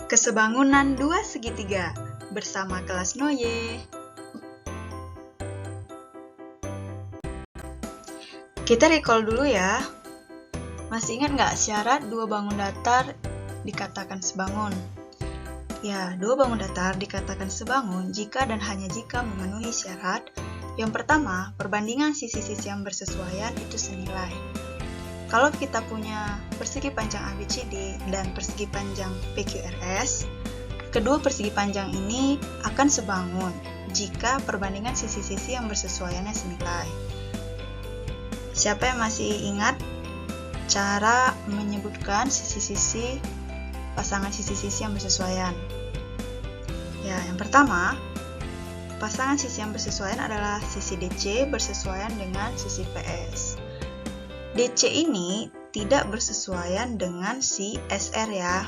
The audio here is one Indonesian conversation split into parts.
Kesebangunan dua segitiga bersama kelas Noye. Kita recall dulu ya. Masih ingat nggak syarat dua bangun datar dikatakan sebangun? Ya, dua bangun datar dikatakan sebangun jika dan hanya jika memenuhi syarat. Yang pertama, perbandingan sisi-sisi yang bersesuaian itu senilai. Kalau kita punya persegi panjang ABCD dan persegi panjang PQRS, kedua persegi panjang ini akan sebangun jika perbandingan sisi-sisi yang bersesuaiannya senilai. Siapa yang masih ingat cara menyebutkan sisi-sisi pasangan sisi-sisi yang bersesuaian? Ya, yang pertama, pasangan sisi yang bersesuaian adalah sisi DC bersesuaian dengan sisi PS. DC ini tidak bersesuaian dengan si SR ya.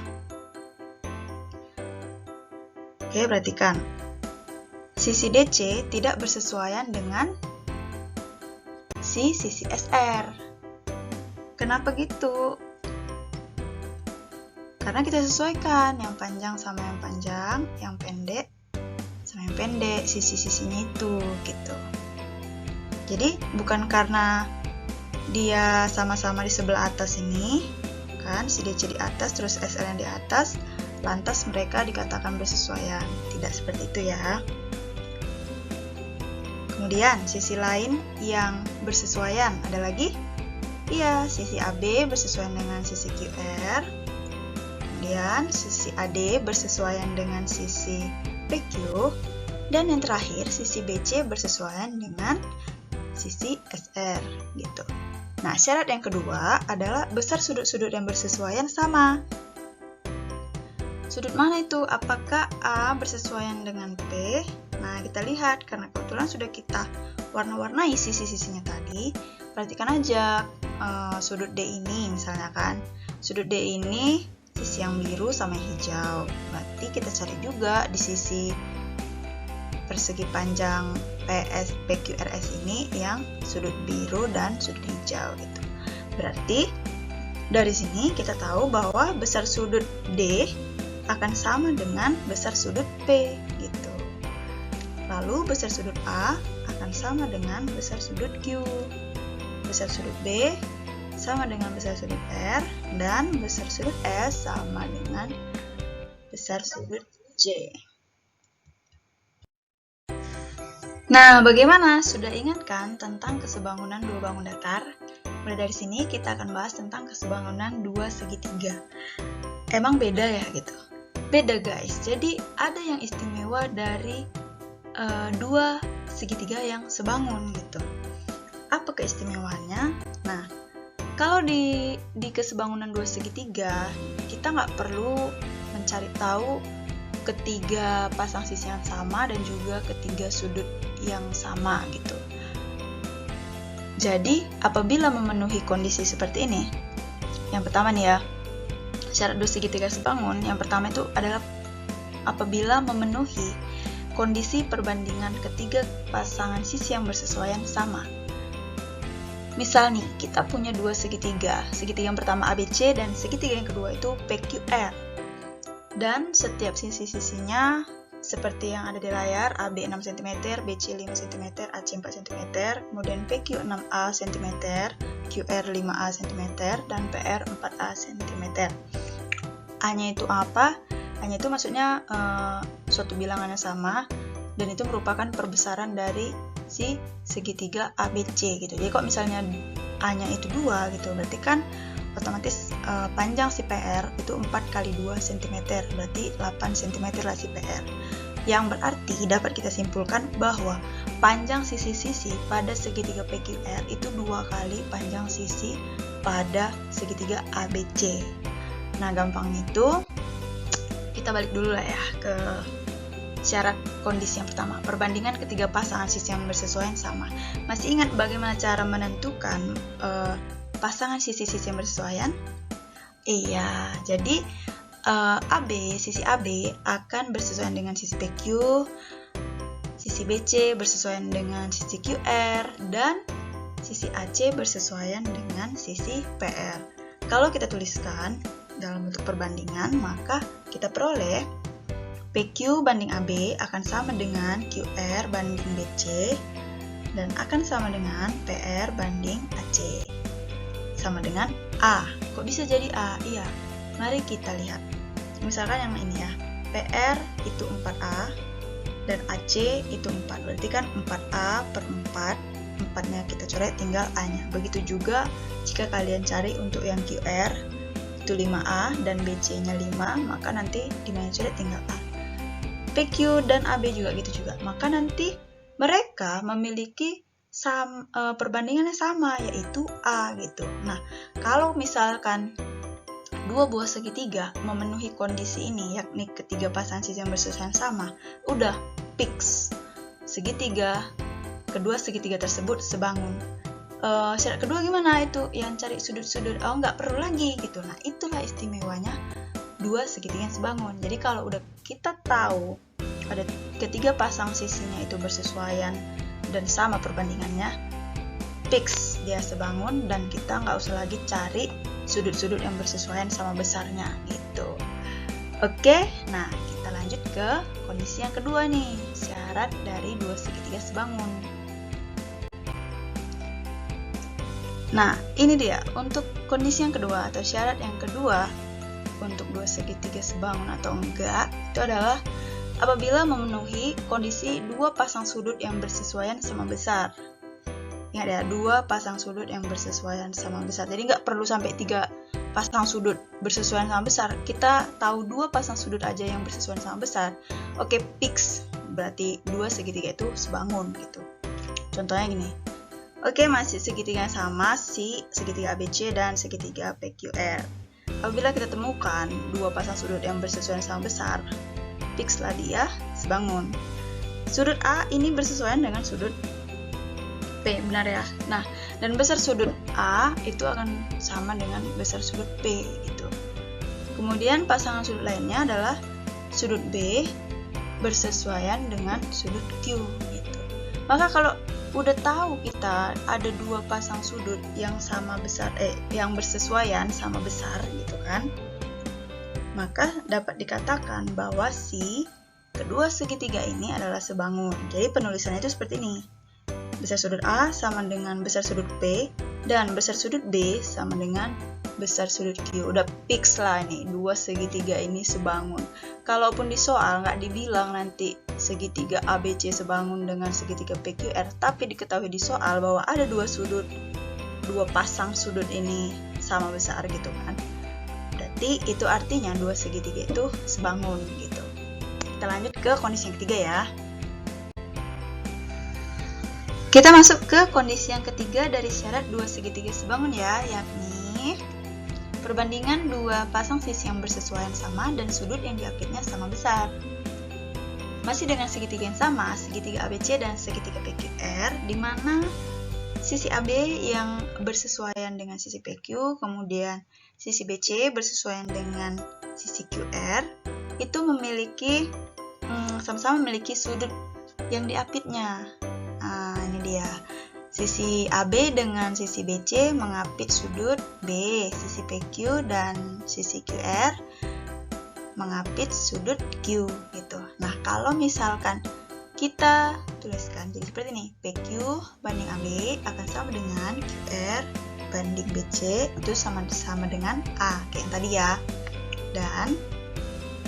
Oke, perhatikan. Sisi DC tidak bersesuaian dengan si sisi SR. Kenapa gitu? Karena kita sesuaikan yang panjang sama yang panjang, yang pendek sama yang pendek, sisi-sisinya itu gitu. Jadi bukan karena dia sama-sama di sebelah atas ini, kan, si DC di atas, terus SR yang di atas, lantas mereka dikatakan bersesuaian. Tidak seperti itu ya. Kemudian, sisi lain yang bersesuaian, ada lagi? Iya, sisi AB bersesuaian dengan sisi QR. Kemudian, sisi AD bersesuaian dengan sisi PQ. Dan yang terakhir, sisi BC bersesuaian dengan sisi SR, gitu. Nah, syarat yang kedua adalah besar sudut-sudut yang bersesuaian sama. Sudut mana itu? Apakah A bersesuaian dengan P? Nah, kita lihat, karena kebetulan sudah kita warna-warnai sisi-sisinya tadi. Perhatikan aja sudut D ini, misalnya kan. Sudut D ini, sisi yang biru sama yang hijau. Berarti kita cari juga di sisi persegi panjang PQRS ini yang sudut biru dan sudut hijau gitu. Berarti dari sini kita tahu bahwa besar sudut D akan sama dengan besar sudut P gitu. Lalu besar sudut A akan sama dengan besar sudut Q. Besar sudut B sama dengan besar sudut R, dan besar sudut S sama dengan besar sudut J. Nah, bagaimana? Sudah ingat kan tentang kesebangunan dua bangun datar? Mulai dari sini kita akan bahas tentang kesebangunan dua segitiga. Emang beda ya gitu? Beda guys. Jadi ada yang istimewa dari dua segitiga yang sebangun gitu. Apa keistimewaannya? Nah, kalau di kesebangunan dua segitiga, kita nggak perlu mencari tahu ketiga pasang sisi yang sama dan juga ketiga sudut yang sama gitu. Jadi, apabila memenuhi kondisi seperti ini, yang pertama nih ya, syarat dua segitiga sebangun, yang pertama itu adalah apabila memenuhi kondisi perbandingan ketiga pasangan sisi yang bersesuaian sama. Misal nih, kita punya dua segitiga. Segitiga yang pertama ABC dan segitiga yang kedua itu PQR. Dan setiap sisi-sisinya seperti yang ada di layar, AB 6 cm, BC 5 cm, AC 4 cm, kemudian PQ 6A cm, QR 5A cm, dan PR 4A cm. A-nya itu apa? A-nya itu maksudnya suatu bilangan yang sama, dan itu merupakan perbesaran dari si segitiga ABC gitu. Jadi kalau misalnya A-nya itu 2 gitu, berarti kan otomatis panjang si PR itu 4 kali 2 cm, berarti 8 cm lah si PR. Yang berarti dapat kita simpulkan bahwa panjang sisi-sisi pada segitiga PQR itu 2 kali panjang sisi pada segitiga ABC. Nah, gampang itu kita balik dulu lah ya ke syarat kondisi yang pertama. Perbandingan ketiga pasangan sisi yang bersesuaian sama. Masih ingat bagaimana cara menentukan pasangan sisi-sisi yang bersesuaian? Iya, jadi sisi AB akan bersesuaian dengan sisi PQ, sisi BC bersesuaian dengan sisi QR, dan sisi AC bersesuaian dengan sisi PR. Kalau kita tuliskan, dalam bentuk perbandingan, maka kita peroleh PQ banding AB akan sama dengan QR banding BC dan akan sama dengan PR banding AC. Sama dengan A. Kok bisa jadi A? Iya, mari kita lihat. Misalkan yang ini ya, PR itu 4A dan AC itu 4. Berarti kan 4A per 4, 4-nya kita coret, tinggal A-nya. Begitu juga jika kalian cari untuk yang QR itu 5A dan BC-nya 5, maka nanti dimana coret tinggal A. PQ dan AB juga gitu juga. Maka nanti mereka memiliki perbandingannya sama, yaitu A gitu. Nah, kalau misalkan dua buah segitiga memenuhi kondisi ini, yakni ketiga pasang sisi yang bersesuaian sama, udah fix. Kedua segitiga tersebut sebangun. Syarat kedua gimana itu? Yang cari sudut-sudut, nggak perlu lagi gitu. Nah, itulah istimewanya dua segitiga yang sebangun. Jadi kalau udah kita tahu ada ketiga pasang sisinya itu bersesuaian dan sama perbandingannya, fix dia sebangun dan kita nggak usah lagi cari sudut-sudut yang bersesuaian sama besarnya gitu. Oke, nah kita lanjut ke kondisi yang kedua nih, syarat dari dua segitiga sebangun. Nah, ini dia untuk kondisi yang kedua atau syarat yang kedua untuk dua segitiga sebangun atau enggak, itu adalah apabila memenuhi kondisi dua pasang sudut yang bersesuaian sama besar. Ingat ya, dua pasang sudut yang bersesuaian sama besar. Jadi nggak perlu sampai 3 pasang sudut bersesuaian sama besar. Kita tahu 2 pasang sudut aja yang bersesuaian sama besar. Oke, fix. Berarti dua segitiga itu sebangun gitu. Contohnya gini. Oke, masih segitiga yang sama, segitiga ABC dan segitiga PQR. Apabila kita temukan 2 pasang sudut yang bersesuaian sama besar, fix lah dia sebangun. Sudut A ini bersesuaian dengan sudut P, benar ya? Nah, dan besar sudut A itu akan sama dengan besar sudut P gitu. Kemudian pasangan sudut lainnya adalah sudut B bersesuaian dengan sudut Q gitu. Maka kalau udah tahu kita ada 2 pasang sudut yang sama besar, yang bersesuaian sama besar gitu kan, maka dapat dikatakan bahwa kedua segitiga ini adalah sebangun. Jadi penulisannya itu seperti ini. Besar sudut A sama dengan besar sudut P dan besar sudut B sama dengan besar sudut Q. Udah fix lah ini, dua segitiga ini sebangun. Kalaupun di soal nggak dibilang nanti segitiga ABC sebangun dengan segitiga PQR, tapi diketahui di soal bahwa ada 2 pasang sudut ini sama besar gitu kan. Berarti itu artinya dua segitiga itu sebangun gitu. Kita lanjut ke kondisi yang ketiga ya. Kita masuk ke kondisi yang ketiga dari syarat dua segitiga sebangun ya, yakni perbandingan 2 pasang sisi yang bersesuaian sama dan sudut yang diapitnya sama besar. Masih dengan segitiga yang sama, segitiga ABC dan segitiga PQR, di mana sisi AB yang bersesuaian dengan sisi PQ, kemudian sisi BC bersesuaian dengan sisi QR, itu memiliki sama-sama memiliki sudut yang diapitnya. Nah, ini dia. Sisi AB dengan sisi BC mengapit sudut B, sisi PQ dan sisi QR mengapit sudut Q gitu. Nah, kalau misalkan kita tuliskan jadi seperti ini, PQ banding AB akan sama dengan QR banding BC, itu sama dengan A kayak yang tadi ya. Dan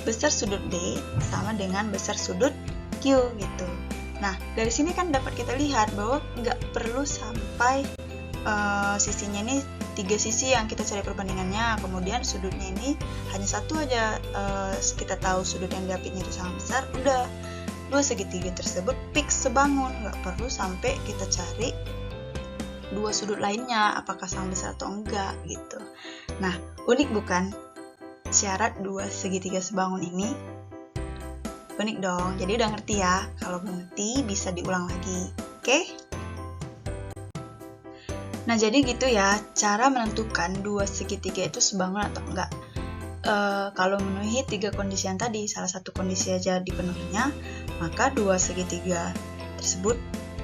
besar sudut B sama dengan besar sudut Q gitu. Nah, dari sini kan dapat kita lihat bahwa nggak perlu sampai sisinya ini 3 sisi yang kita cari perbandingannya, kemudian sudutnya ini hanya satu aja, kita tahu sudut yang diapitnya itu sama besar, udah dua segitiga tersebut fix sebangun, nggak perlu sampai kita cari 2 sudut lainnya apakah sama besar atau enggak gitu. Nah, unik bukan syarat 2 segitiga sebangun ini? Unik dong, jadi udah ngerti ya. Kalau belum ngerti bisa diulang lagi, oke? Nah, jadi gitu ya cara menentukan 2 segitiga itu sebangun atau enggak. Kalau memenuhi 3 kondisi yang tadi, salah satu kondisi aja dipenuhinya, maka 2 segitiga tersebut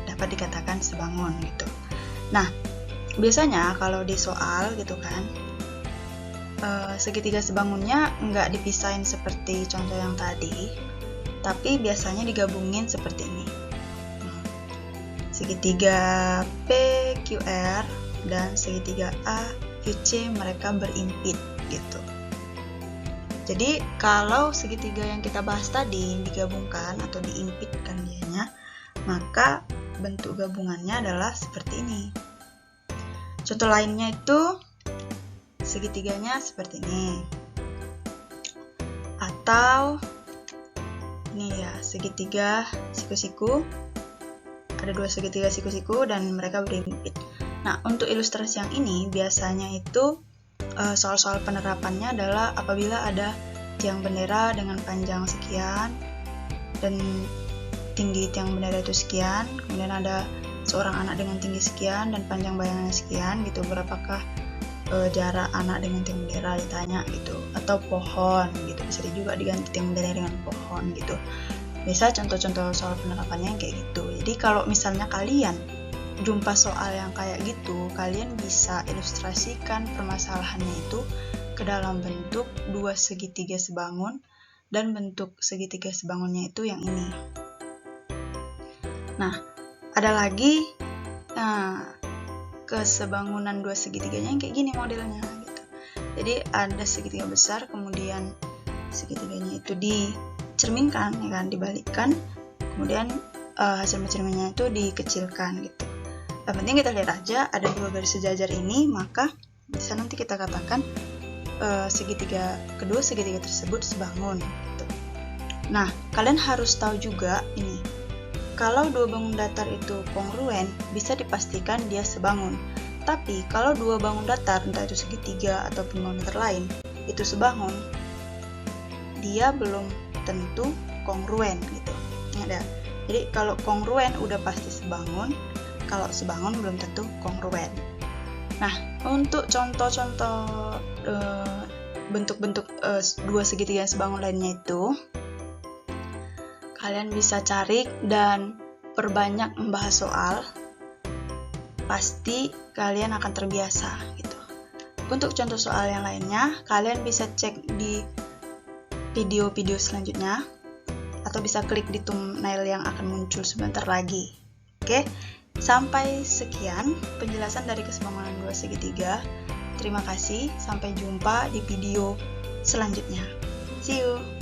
dapat dikatakan sebangun gitu. Nah, biasanya kalau di soal gitu kan, segitiga sebangunnya nggak dipisahin seperti contoh yang tadi, tapi biasanya digabungin seperti ini. Segitiga PQR dan segitiga AQC mereka berimpit gitu. Jadi kalau segitiga yang kita bahas tadi digabungkan atau diimpitkan dianya, maka bentuk gabungannya adalah seperti ini. Contoh lainnya itu segitiganya seperti ini, atau ini ya, segitiga siku-siku, ada dua segitiga siku-siku dan mereka berimpit. Nah, untuk ilustrasi yang ini biasanya itu soal-soal penerapannya adalah apabila ada tiang bendera dengan panjang sekian dan tinggi tiang bendera itu sekian, kemudian ada seorang anak dengan tinggi sekian dan panjang bayangannya sekian gitu, berapakah jarak anak dengan tiang bendera ditanya gitu, atau pohon gitu, bisa juga diganti tiang bendera dengan pohon gitu. Bisa contoh-contoh soal penerapannya yang kayak gitu. Jadi kalau misalnya kalian jumpa soal yang kayak gitu, kalian bisa ilustrasikan permasalahannya itu ke dalam bentuk dua segitiga sebangun, dan bentuk segitiga sebangunnya itu yang ini. Nah, ada lagi kesebangunan dua segitiganya yang kayak gini modelnya gitu. Jadi ada segitiga besar, kemudian segitiganya itu dicerminkan, ya kan, dibalikkan, kemudian hasil mencerminnya itu dikecilkan gitu. Yang penting kita lihat aja ada dua garis sejajar ini, maka bisa nanti kita katakan kedua segitiga tersebut sebangun gitu. Nah, kalian harus tahu juga ini, kalau dua bangun datar itu kongruen, bisa dipastikan dia sebangun. Tapi kalau dua bangun datar, entah itu segitiga ataupun bangun datar lain, itu sebangun, dia belum tentu kongruen gitu. Ada. Jadi kalau kongruen udah pasti sebangun, kalau sebangun belum tentu kongruen. Nah, untuk contoh-contoh bentuk-bentuk dua segitiga sebangun lainnya itu, kalian bisa cari dan perbanyak membahas soal, pasti kalian akan terbiasa gitu. Untuk contoh soal yang lainnya, kalian bisa cek di video-video selanjutnya, atau bisa klik di thumbnail yang akan muncul sebentar lagi. Oke, sampai sekian penjelasan dari kesebangunan dua segitiga. Terima kasih, sampai jumpa di video selanjutnya. See you!